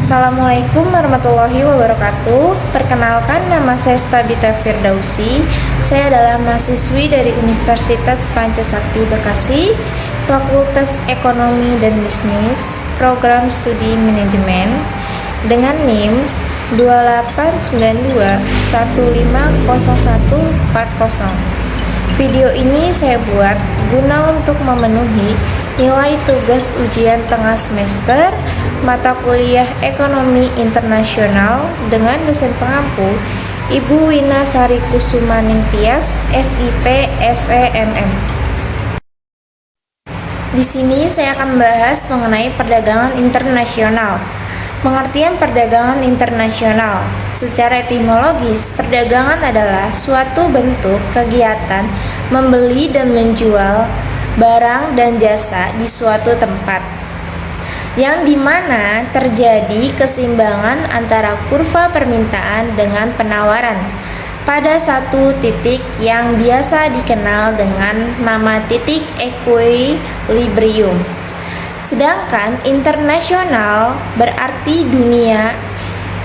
Assalamualaikum warahmatullahi wabarakatuh. Perkenalkan, nama saya Stabita Firdausi. Saya adalah mahasiswi dari Universitas Pancasakti Bekasi, Fakultas Ekonomi dan Bisnis, Program Studi Manajemen, dengan NIM 2892150140. Video ini saya buat guna untuk memenuhi nilai tugas ujian tengah semester mata kuliah Ekonomi Internasional dengan dosen pengampu Ibu Wina Sari Kusumaning Tias, SIP, SEMM. Di sini saya akan membahas mengenai perdagangan internasional. Pengertian perdagangan internasional secara etimologis, perdagangan adalah suatu bentuk kegiatan membeli dan menjual barang dan jasa di suatu tempat, yang dimana terjadi keseimbangan antara kurva permintaan dengan penawaran pada satu titik yang biasa dikenal dengan nama titik equilibrium. Sedangkan internasional berarti dunia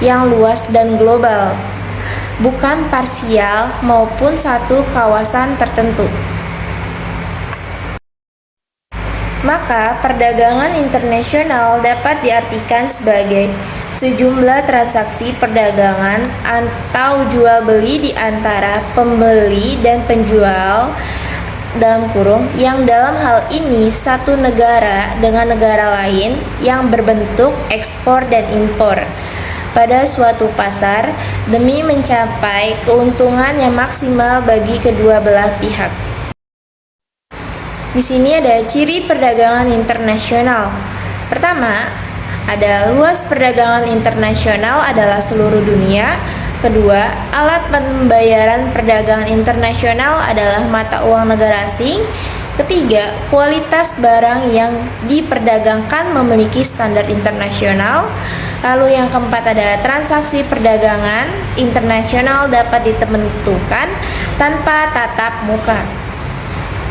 yang luas dan global, bukan parsial maupun satu kawasan tertentu. Maka perdagangan internasional dapat diartikan sebagai sejumlah transaksi perdagangan atau jual beli di antara pembeli dan penjual (yang dalam hal ini satu negara dengan negara lain yang berbentuk ekspor dan impor) pada suatu pasar demi mencapai keuntungan yang maksimal bagi kedua belah pihak. Di sini ada ciri perdagangan internasional. Pertama, ada luas perdagangan internasional adalah seluruh dunia. Kedua, alat pembayaran perdagangan internasional adalah mata uang negara asing. Ketiga, kualitas barang yang diperdagangkan memiliki standar internasional. Lalu yang keempat ada transaksi perdagangan internasional dapat ditentukan tanpa tatap muka.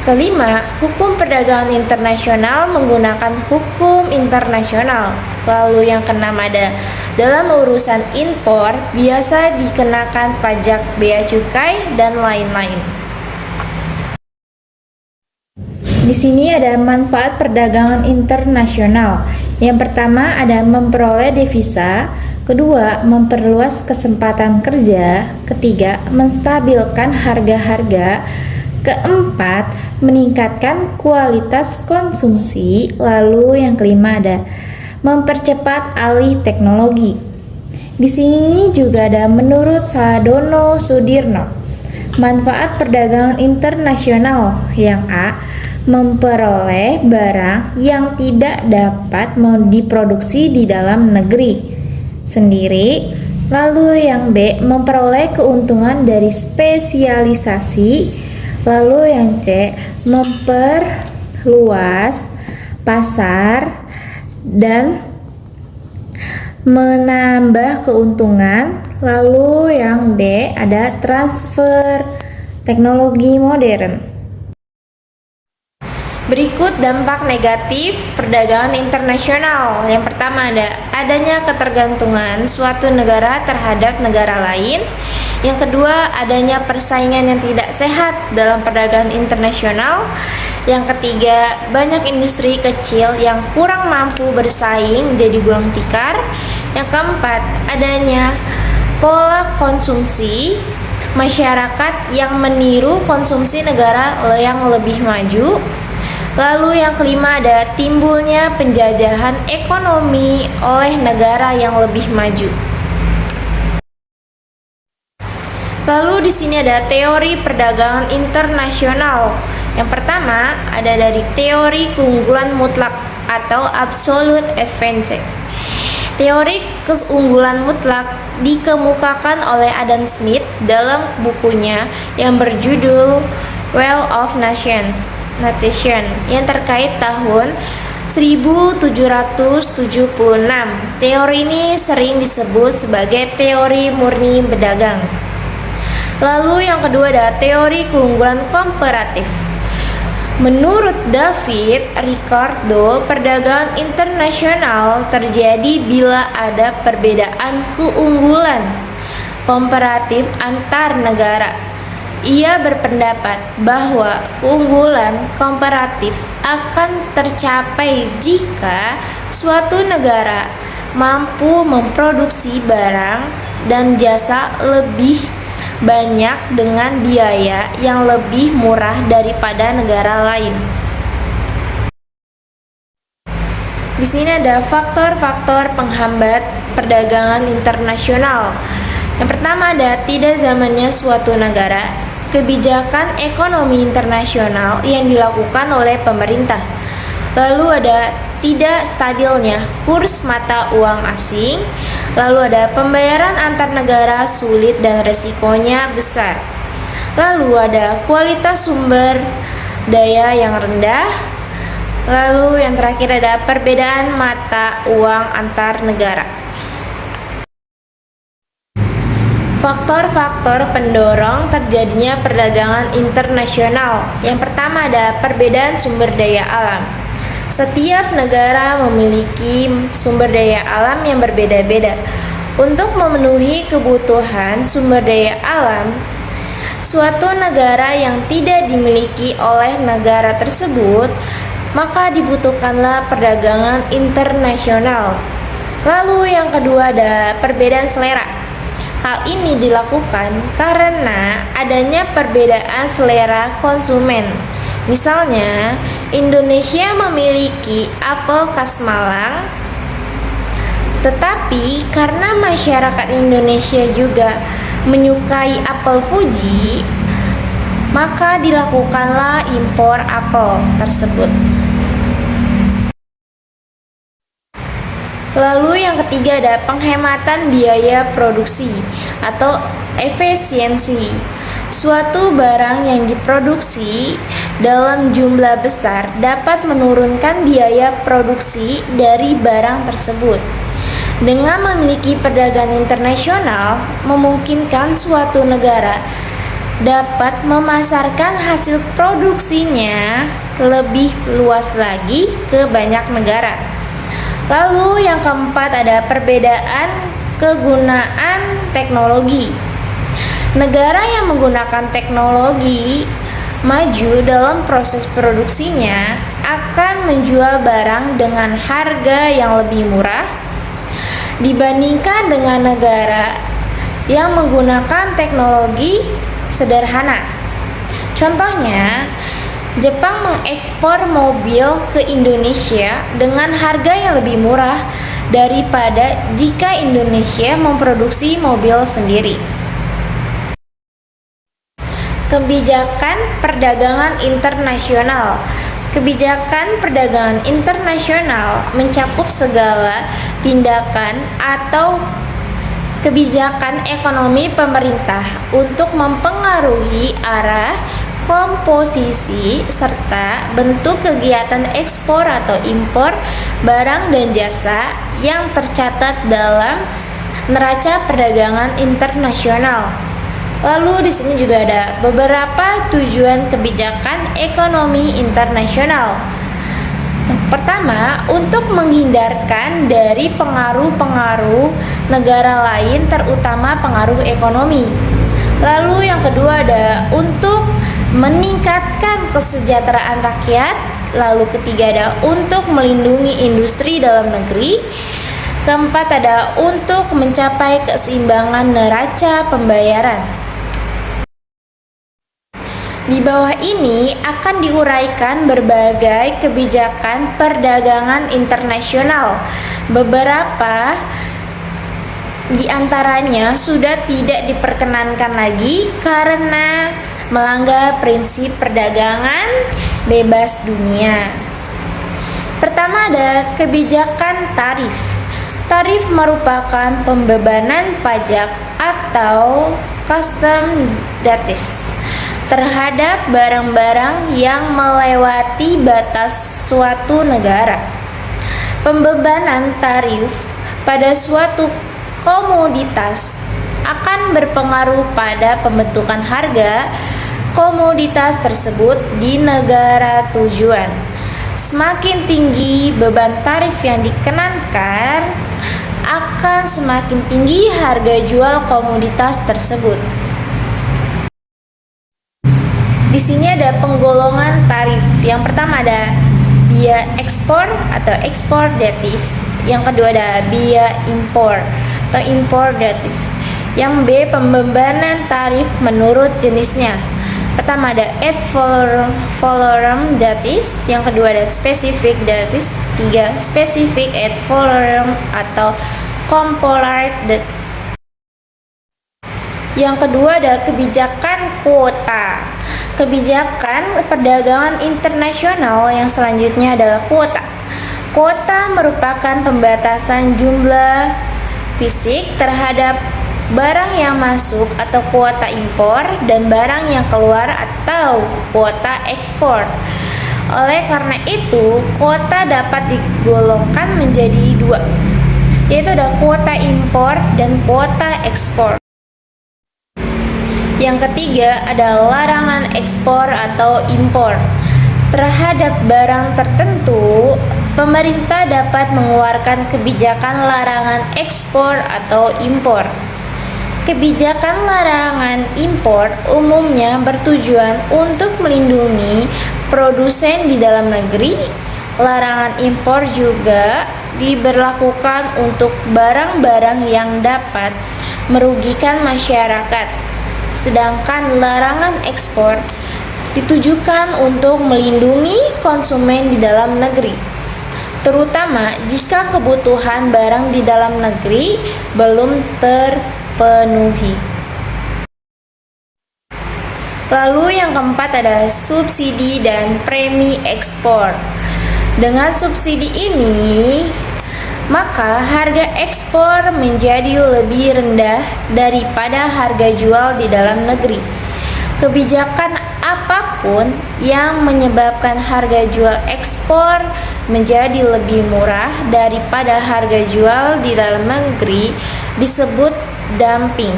Kelima, hukum perdagangan internasional menggunakan hukum internasional. Lalu yang keenam ada dalam urusan impor biasa dikenakan pajak bea cukai dan lain-lain. Di sini ada manfaat perdagangan internasional. Yang pertama ada memperoleh devisa, kedua memperluas kesempatan kerja, ketiga menstabilkan harga-harga, keempat meningkatkan kualitas konsumsi, lalu yang kelima ada mempercepat alih teknologi. Di sini juga ada menurut Sadono Sudirno, manfaat perdagangan internasional. Yang A, memperoleh barang yang tidak dapat diproduksi di dalam negeri sendiri. Lalu yang B, memperoleh keuntungan dari spesialisasi. Lalu yang C, memperluas pasar dan menambah keuntungan. Lalu yang D ada transfer teknologi modern. Berikut dampak negatif perdagangan internasional. Yang pertama ada adanya ketergantungan suatu negara terhadap negara lain. Yang kedua, adanya persaingan yang tidak sehat dalam perdagangan internasional. Yang ketiga, banyak industri kecil yang kurang mampu bersaing jadi gulung tikar. Yang keempat, adanya pola konsumsi masyarakat yang meniru konsumsi negara yang lebih maju. Lalu yang kelima ada timbulnya penjajahan ekonomi oleh negara yang lebih maju. Lalu di sini ada teori perdagangan internasional. Yang pertama ada dari teori keunggulan mutlak atau absolute advantage. Teori keunggulan mutlak dikemukakan oleh Adam Smith dalam bukunya yang berjudul Wealth of Nations yang terkait tahun 1776. Teori ini sering disebut sebagai teori murni pedagang. Lalu yang kedua ada teori keunggulan komparatif. Menurut David Ricardo, perdagangan internasional terjadi bila ada perbedaan keunggulan komparatif antar negara. Ia berpendapat bahwa keunggulan komparatif akan tercapai jika suatu negara mampu memproduksi barang dan jasa lebih banyak dengan biaya yang lebih murah daripada negara lain. Di sini ada faktor-faktor penghambat perdagangan internasional. Yang pertama ada tidak zamannya suatu negara, kebijakan ekonomi internasional yang dilakukan oleh pemerintah. Lalu ada tidak stabilnya kurs mata uang asing. Lalu ada pembayaran antar negara sulit dan resikonya besar. Lalu ada kualitas sumber daya yang rendah. Lalu yang terakhir ada perbedaan mata uang antar negara. Faktor-faktor pendorong terjadinya perdagangan internasional. Yang pertama ada perbedaan sumber daya alam. Setiap negara memiliki sumber daya alam yang berbeda-beda. Untuk memenuhi kebutuhan sumber daya alam, suatu negara yang tidak dimiliki oleh negara tersebut, maka dibutuhkanlah perdagangan internasional. Lalu yang kedua ada perbedaan selera. Hal ini dilakukan karena adanya perbedaan selera konsumen. Misalnya, Indonesia memiliki apel khas Malang, tetapi karena masyarakat Indonesia juga menyukai apel Fuji, maka dilakukanlah impor apel tersebut. Lalu yang ketiga ada penghematan biaya produksi atau efisiensi. Suatu barang yang diproduksi dalam jumlah besar dapat menurunkan biaya produksi dari barang tersebut. Dengan memiliki perdagangan internasional, memungkinkan suatu negara dapat memasarkan hasil produksinya lebih luas lagi ke banyak negara. Lalu yang keempat ada perbedaan kegunaan teknologi. Negara yang menggunakan teknologi maju dalam proses produksinya akan menjual barang dengan harga yang lebih murah dibandingkan dengan negara yang menggunakan teknologi sederhana. Contohnya, Jepang mengekspor mobil ke Indonesia dengan harga yang lebih murah daripada jika Indonesia memproduksi mobil sendiri. Kebijakan perdagangan internasional. Kebijakan perdagangan internasional mencakup segala tindakan atau kebijakan ekonomi pemerintah untuk mempengaruhi arah, komposisi, serta bentuk kegiatan ekspor atau impor barang dan jasa yang tercatat dalam neraca perdagangan internasional. Lalu di sini juga ada beberapa tujuan kebijakan ekonomi internasional. Pertama, untuk menghindarkan dari pengaruh-pengaruh negara lain, terutama pengaruh ekonomi. Lalu yang kedua ada untuk meningkatkan kesejahteraan rakyat. Lalu ketiga ada untuk melindungi industri dalam negeri. Keempat ada untuk mencapai keseimbangan neraca pembayaran. Di bawah ini akan diuraikan berbagai kebijakan perdagangan internasional. Beberapa di antaranya sudah tidak diperkenankan lagi karena melanggar prinsip perdagangan bebas dunia. Pertama ada kebijakan tarif. Tarif merupakan pembebanan pajak atau custom duties terhadap barang-barang yang melewati batas suatu negara. Pembebanan tarif pada suatu komoditas akan berpengaruh pada pembentukan harga, komoditas tersebut di negara tujuan. Semakin tinggi beban tarif yang dikenakan, akan semakin tinggi harga jual komoditas tersebut. Di sini ada penggolongan tarif. Yang pertama ada biaya ekspor atau ekspor gratis. Yang kedua ada biaya impor atau impor gratis. Yang B, pembebanan tarif menurut jenisnya. Pertama ada ad valorem gratis, yang kedua ada specific gratis, 3 specific ad valorem atau component gratis. Yang kedua ada kebijakan kuota. Kebijakan perdagangan internasional yang selanjutnya adalah kuota. Kuota merupakan pembatasan jumlah fisik terhadap barang yang masuk atau kuota impor dan barang yang keluar atau kuota ekspor. Oleh karena itu, kuota dapat digolongkan menjadi 2, yaitu ada kuota impor dan kuota ekspor. Yang ketiga ada larangan ekspor atau impor. Terhadap barang tertentu, pemerintah dapat mengeluarkan kebijakan larangan ekspor atau impor. Kebijakan larangan impor umumnya bertujuan untuk melindungi produsen di dalam negeri. Larangan impor juga diberlakukan untuk barang-barang yang dapat merugikan masyarakat. Sedangkan larangan ekspor ditujukan untuk melindungi konsumen di dalam negeri, terutama jika kebutuhan barang di dalam negeri belum terpenuhi. Lalu yang keempat ada subsidi dan premi ekspor. Dengan subsidi ini, maka harga ekspor menjadi lebih rendah daripada harga jual di dalam negeri. Kebijakan apapun yang menyebabkan harga jual ekspor menjadi lebih murah daripada harga jual di dalam negeri disebut dumping.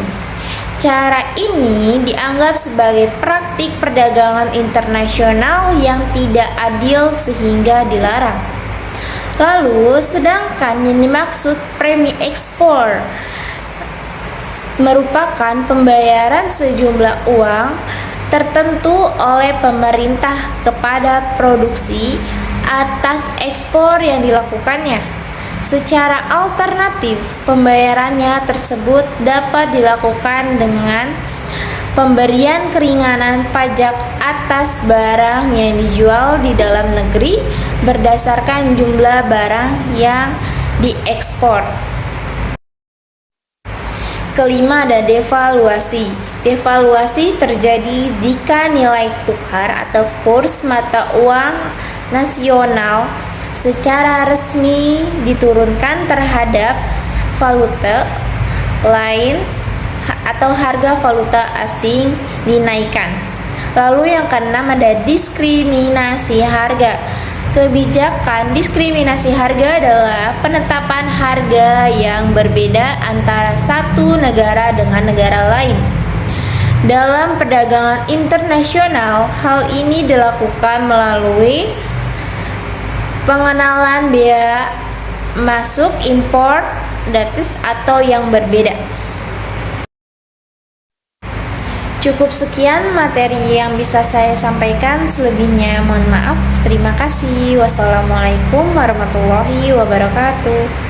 Cara ini dianggap sebagai praktik perdagangan internasional yang tidak adil sehingga dilarang. Lalu, sedangkan yang dimaksud premi ekspor merupakan pembayaran sejumlah uang tertentu oleh pemerintah kepada produksi atas ekspor yang dilakukannya. Secara alternatif, pembayarannya tersebut dapat dilakukan dengan pemberian keringanan pajak atas barang yang dijual di dalam negeri berdasarkan jumlah barang yang diekspor. Kelima ada devaluasi. Devaluasi terjadi jika nilai tukar atau kurs mata uang nasional secara resmi diturunkan terhadap valuta lain atau harga valuta asing dinaikkan. Lalu yang keenam ada diskriminasi harga. Kebijakan diskriminasi harga adalah penetapan harga yang berbeda antara satu negara dengan negara lain. Dalam perdagangan internasional, hal ini dilakukan melalui pengenalan biaya masuk, impor, gratis atau yang berbeda. Cukup sekian materi yang bisa saya sampaikan, selebihnya mohon maaf. Terima kasih. Wassalamualaikum warahmatullahi wabarakatuh.